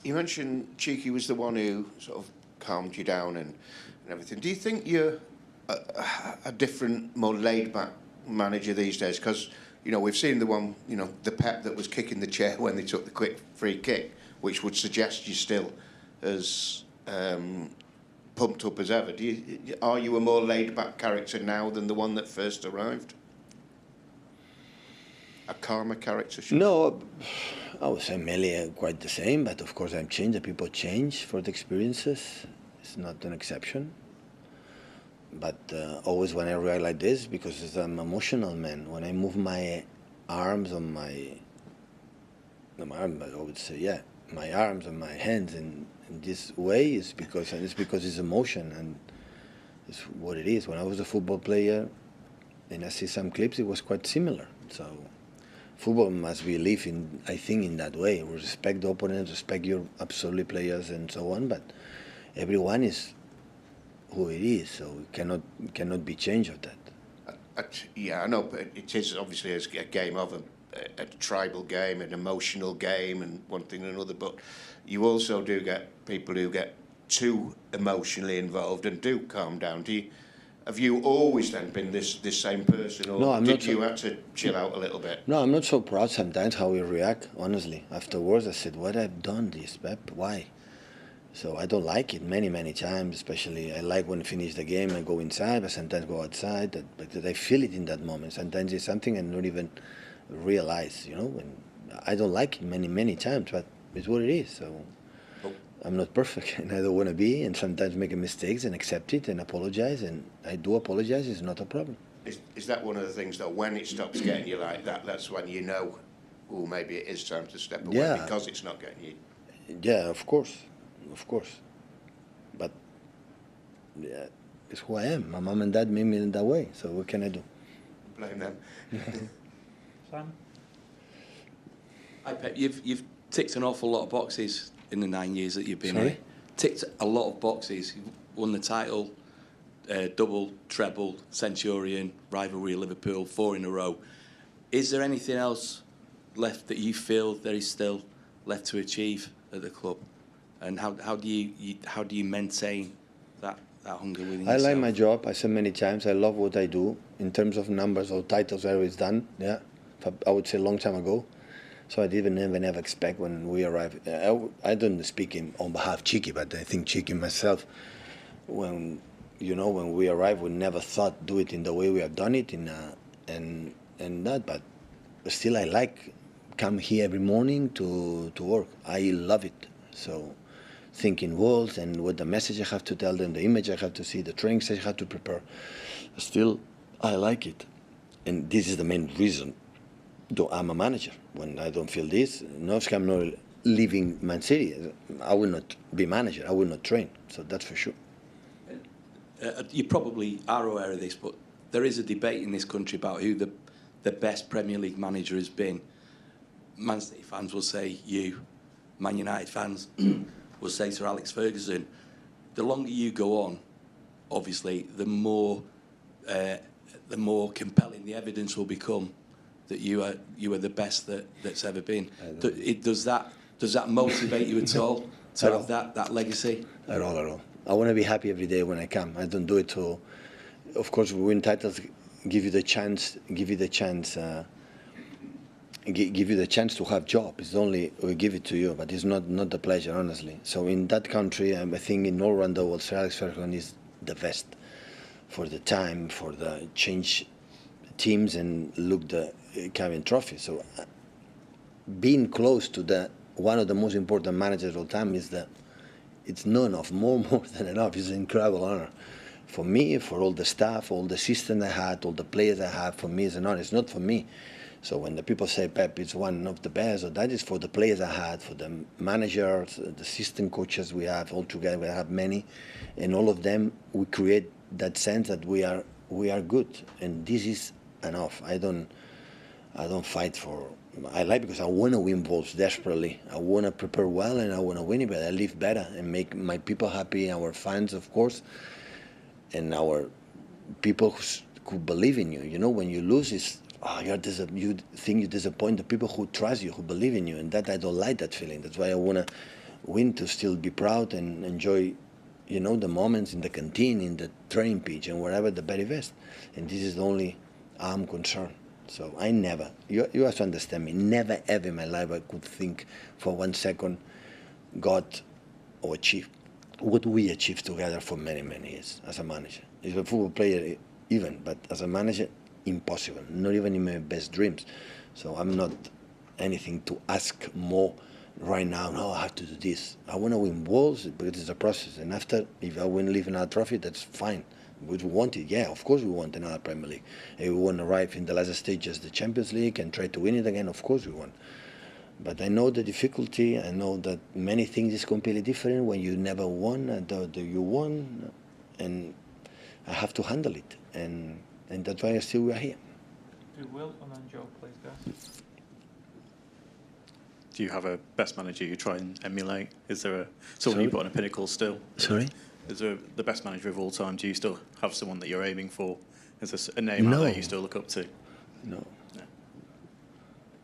You mentioned Cheeky was the one who sort of calmed you down and everything. Do you think you're a different, more laid-back manager these days? Because, you know, we've seen the one, you know, the Pep that was kicking the chair when they took the quick free kick, which would suggest you're still as pumped up as ever. Are you a more laid-back character now than the one that first arrived? A calmer character? No, I would say mainly quite the same, but of course I'm changed. The people change for the experiences. It's not an exception. But always when I react like this, because I'm an emotional man, when I move my arms on my arms and my hands in this way, is because it's emotion, and it's what it is. When I was a football player, and I see some clips, it was quite similar. So football must be lived in, I think, in that way. We respect the opponent, respect your absolute players and so on, but everyone is who it is, so it cannot be changed of that. Yeah, I know, but it is obviously a game of a tribal game, an emotional game, and one thing and another, but you also do get people who get too emotionally involved and do calm down. Have you always then been this same person, or no, did you have to chill out a little bit? No, I'm not so proud sometimes how we react, honestly. Afterwards I said, what I've done this, Pep, why? So I don't like it many times, especially I like when I finish the game, I go inside, but sometimes go outside, but I feel it in that moment. Sometimes it's something I don't even realize, you know, and I don't like it many times, but it's what it is, so I'm not perfect, and I don't want to be, and sometimes make mistakes and accept it and apologize, and I do apologize, it's not a problem. Is that one of the things that when it stops getting you like that, that's when you know, oh, maybe it is time to step away, because it's not getting you? Yeah, of course. But yeah, it's who I am. My mom and dad made me in that way, so what can I do? Blame them. Sam? Hi Pep, you've ticked an awful lot of boxes in the 9 years that you've been here. Ticked a lot of boxes. You've won the title, double, treble, Centurion, rivalry, Liverpool, 4 in a row. Is there anything else left that you feel there is still left to achieve at the club? And how do you maintain that hunger within yourself? I like my job. I said many times I love what I do. In terms of numbers or titles, I always done. Yeah, I would say a long time ago. So I didn't never expect when we arrived. I don't speak on behalf of Cheeky, but I think Cheeky myself, when we arrived, we never thought do it in the way we have done it and that. But still, I like come here every morning to work. I love it. So thinking walls and what the message I have to tell them, the image I have to see, the trainings I have to prepare. Still, I like it. And this is the main reason I'm a manager. When I don't feel this, I'm not leaving Man City. I will not be manager. I will not train. So that's for sure. You probably are aware of this, but there is a debate in this country about who the best Premier League manager has been. Man City fans will say you. Man United fans will say Sir Alex Ferguson. The longer you go on, obviously, the more compelling the evidence will become that you are the best that's ever been. Does that motivate you at all to have that legacy? At all. I want to be happy every day when I come. I don't do it to. Of course, we win titles, give you the chance to have job. It's only we give it to you, but it's not the pleasure, honestly. So in that country, I think in all around the world, Sir Alex Ferguson is the best for the time, for the change teams and look the carrying trophy. So being close to one of the most important managers of all time it's not enough, more than enough. It's an incredible honor. For me, for all the staff, all the system I had, all the players I had, for me it's an honor. It's not for me. So when the people say Pep is one of the best, so that is for the players I had, for the managers, the assistant coaches we have all together. We have many, and all of them we create that sense that we are good, and this is enough. I don't fight for. I like because I want to win balls desperately. I want to prepare well and I want to win it, but I live better and make my people happy, our fans, of course, and our people who believe in you. You know, when you lose, you think you disappoint the people who trust you, who believe in you, and that I don't like that feeling. That's why I want to win to still be proud and enjoy, you know, the moments in the canteen, in the training pitch, and wherever the very best. And this is the only I'm concerned. So I never, you have to understand me, never ever in my life I could think for 1 second got or achieved what we achieved together for many, many years as a manager. As a football player, even, but as a manager, impossible, not even in my best dreams. So I'm not anything to ask more right now. No, I have to do this. I want to win balls, but it's a process. And after, if I win, leave another trophy, that's fine. Would we want it? Yeah, of course we want another Premier League. If we want to arrive in the last stage as the Champions League and try to win it again, of course we want. But I know the difficulty. I know that many things is completely different when you never won and you won, and I have to handle it. And that's why still we are here. Do Will and then Joe, please, guys. Do you have a best manager you try and emulate? Is there someone you put on a pinnacle still? Sorry? Is there the best manager of all time? Do you still have someone that you're aiming for? Is there a name out there you still look up to? No.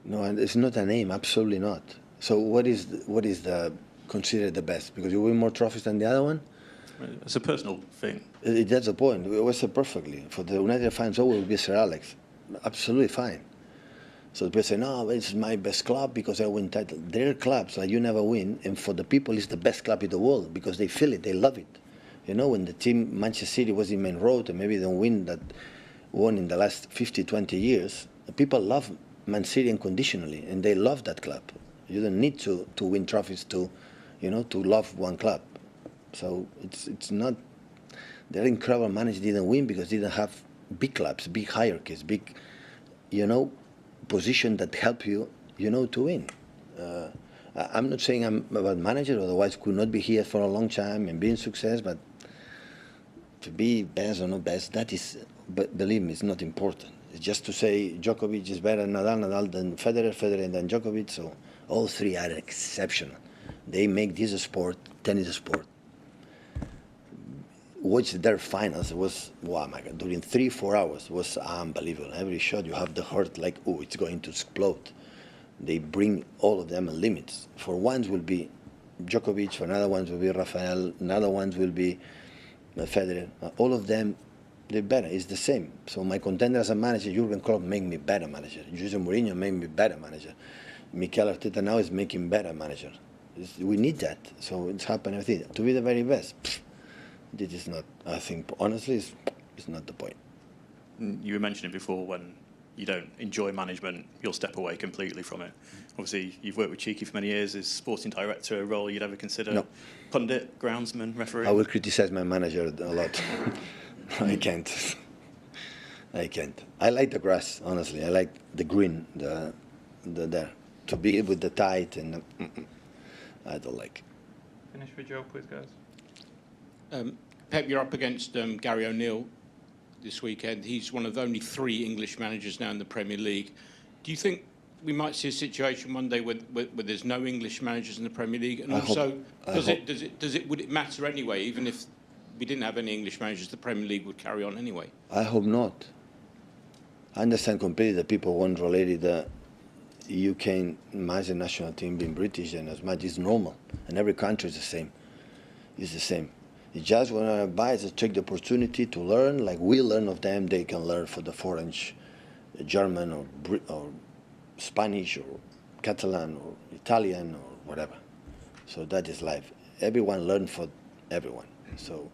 No, and it's not a name, absolutely not. So what is the considered the best? Because you win more trophies than the other one? It's a personal thing. That's the point. It was said perfectly. For the United fans, always will be Sir Alex. Absolutely fine. So people say, no, it's my best club because I win title. Their clubs that you never win, and for the people, it's the best club in the world because they feel it, they love it. You know, when the team, Manchester City, was in main road and maybe they don't win that one in the last 50, 20 years, the people love Man City unconditionally, and they love that club. You don't need to win trophies to, you know, to love one club. So it's not. Their incredible manager didn't win because they didn't have big clubs, big hierarchies, big, you know, position that help you, you know, to win. I'm not saying I'm a bad manager, otherwise could not be here for a long time and be in success, but to be best or not best, that is, but believe me, it's not important. It's just to say Djokovic is better than Nadal, Nadal than Federer, Federer than Djokovic, so all three are exceptional. They make this a sport, tennis a sport. Watch their finals, it was, wow, my God, during 3-4 hours, it was unbelievable. Every shot you have the heart like, oh, it's going to explode. They bring all of them at limits. For ones will be Djokovic, for another ones will be Rafael, another ones will be Federer. All of them, they're better, it's the same. So my contender as a manager, Jurgen Klopp make me better manager. Jose Mourinho made me better manager. Mikel Arteta now is making better manager. We need that, so it's happening. To be the very best, this is not, I think, honestly, it's not the point. You were mentioning before when you don't enjoy management, you'll step away completely from it. Obviously, you've worked with Cheeky for many years. Is sporting director a role you'd ever consider? No. Pundit, groundsman, referee? I will criticize my manager a lot. I can't. I can't. I like the grass, honestly. I like the green, the there. To be with the tide, and I don't like. Finish with Joe, please, guys. Pep, you're up against Gary O'Neill this weekend. He's one of only 3 English managers now in the Premier League. Do you think we might see a situation one day where there's no English managers in the Premier League? And also, would it matter anyway? Even if we didn't have any English managers, the Premier League would carry on anyway. I hope not. I understand completely that people want related the UK manage the national team being British, and as much is normal, and every country is the same. It's the same. It's just when I advise to take the opportunity to learn, like we learn of them, they can learn for the foreign, German or Spanish or Catalan or Italian or whatever. So that is life. Everyone learn for everyone. So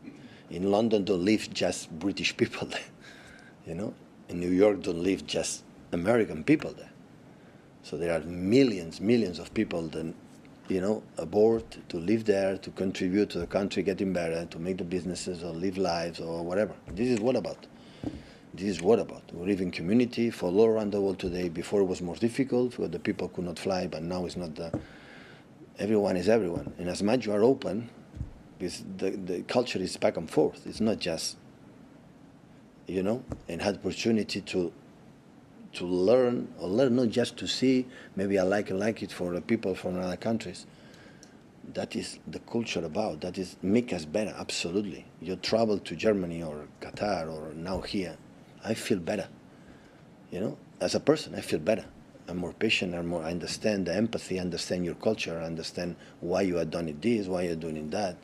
in London don't live just British people there, you know. In New York don't live just American people there. So there are millions of people that, you know, aboard to live there, to contribute to the country getting better, to make the businesses or live lives or whatever. This is what about. This is what about. We live in community for all around the world today. Before it was more difficult because the people could not fly, but now it's not the, everyone is everyone. And as much you are open, because the culture is back and forth. It's not just, you know, and had opportunity to learn, or learn not just to see, maybe I like it for the people from other countries. That is the culture about, that is make us better, absolutely. You travel to Germany or Qatar or now here, I feel better. You know, as a person, I feel better. I'm more patient, I understand the empathy, understand your culture, understand why you are doing this, why you're doing that,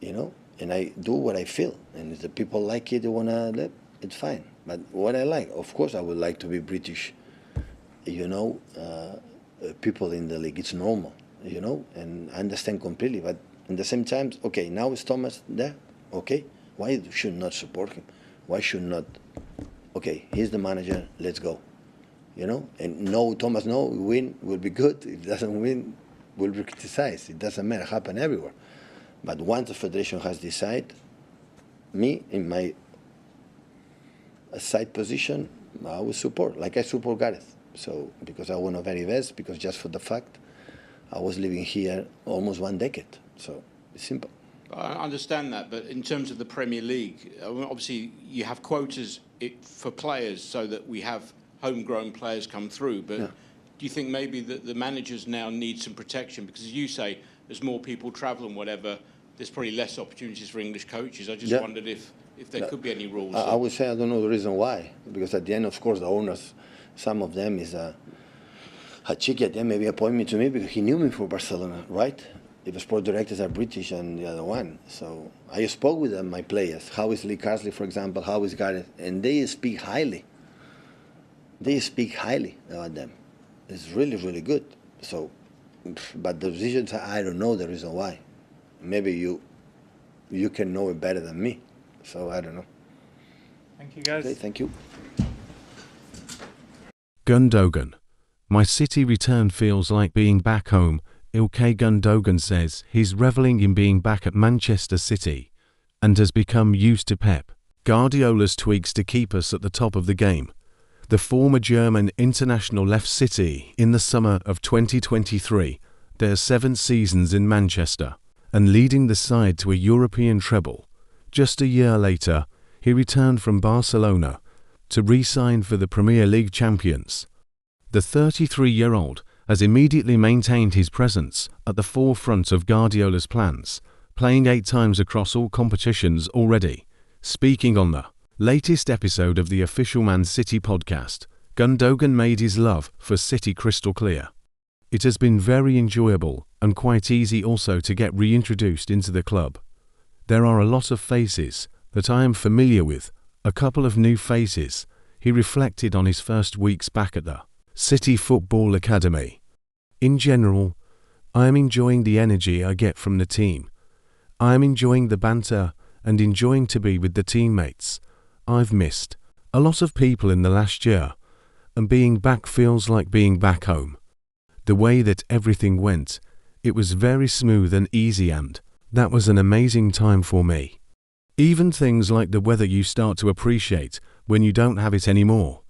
you know, and I do what I feel. And if the people like it, they want to live, it's fine. But what I like, of course, I would like to be British, you know, people in the league. It's normal, you know, and I understand completely. But at the same time, okay, now is Thomas there? Okay, why should not support him? Why should not? Okay, he's the manager, let's go. You know, and no, Thomas, no, win will be good. If it doesn't win, will be criticized. It doesn't matter, happen everywhere. But once the federation has decided, me in my side position, I will support, like I support Gareth. So because I want the very best, because just for the fact I was living here almost 1 decade. So it's simple. I understand that, but in terms of the Premier League, obviously you have quotas for players so that we have homegrown players come through, but do you think maybe that the managers now need some protection? Because as you say, there's more people travel and whatever, there's probably less opportunities for English coaches. I just wondered if there could be any rules. I would say I don't know the reason why, because at the end, of course, the owners, some of them is Hachiki at the end maybe appointed me to me because he knew me for Barcelona, right? If the sport directors are British and the other one. So I spoke with them, my players. How is Lee Carsley, for example? How is Gareth? And they speak highly. They speak highly about them. It's really, really good. So, but the decisions, I don't know the reason why. Maybe you can know it better than me. So I don't know. Thank you, guys. Okay, thank you. Gundogan. My City return feels like being back home. Ilkay Gundogan says he's revelling in being back at Manchester City and has become used to Pep Guardiola's tweaks to keep us at the top of the game. The former German international left City in the summer of 2023, their 7 seasons in Manchester, and leading the side to a European treble. Just a year later, he returned from Barcelona to re-sign for the Premier League champions. The 33-year-old has immediately maintained his presence at the forefront of Guardiola's plans, playing 8 times across all competitions already. Speaking on the latest episode of the official Man City podcast, Gundogan made his love for City crystal clear. It has been very enjoyable and quite easy also to get reintroduced into the club. There are a lot of faces that I am familiar with, a couple of new faces. He reflected on his first weeks back at the City Football Academy. In general, I am enjoying the energy I get from the team. I am enjoying the banter and enjoying to be with the teammates. I've missed a lot of people in the last year, and being back feels like being back home. The way that everything went, it was very smooth and easy, and that was an amazing time for me. Even things like the weather you start to appreciate when you don't have it anymore.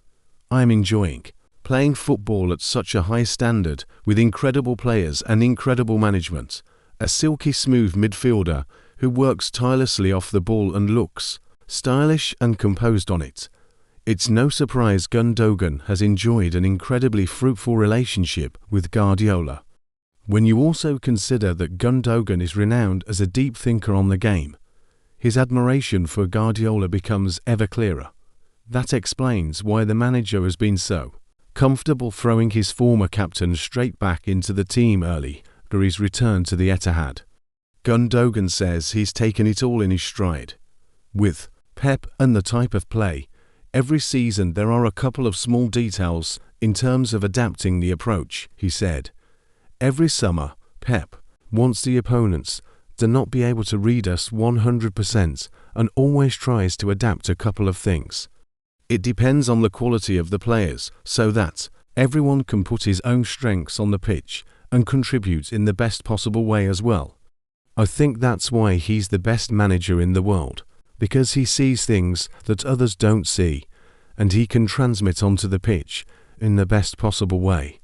I am enjoying playing football at such a high standard with incredible players and incredible management. A silky smooth midfielder who works tirelessly off the ball and looks stylish and composed on it. It's no surprise Gundogan has enjoyed an incredibly fruitful relationship with Guardiola. When you also consider that Gundogan is renowned as a deep thinker on the game, his admiration for Guardiola becomes ever clearer. That explains why the manager has been so comfortable throwing his former captain straight back into the team early for his return to the Etihad. Gundogan says he's taken it all in his stride. With Pep and the type of play, every season there are a couple of small details in terms of adapting the approach, he said. Every summer, Pep wants the opponents to not be able to read us 100% and always tries to adapt a couple of things. It depends on the quality of the players so that everyone can put his own strengths on the pitch and contribute in the best possible way as well. I think that's why he's the best manager in the world, because he sees things that others don't see, and he can transmit onto the pitch in the best possible way.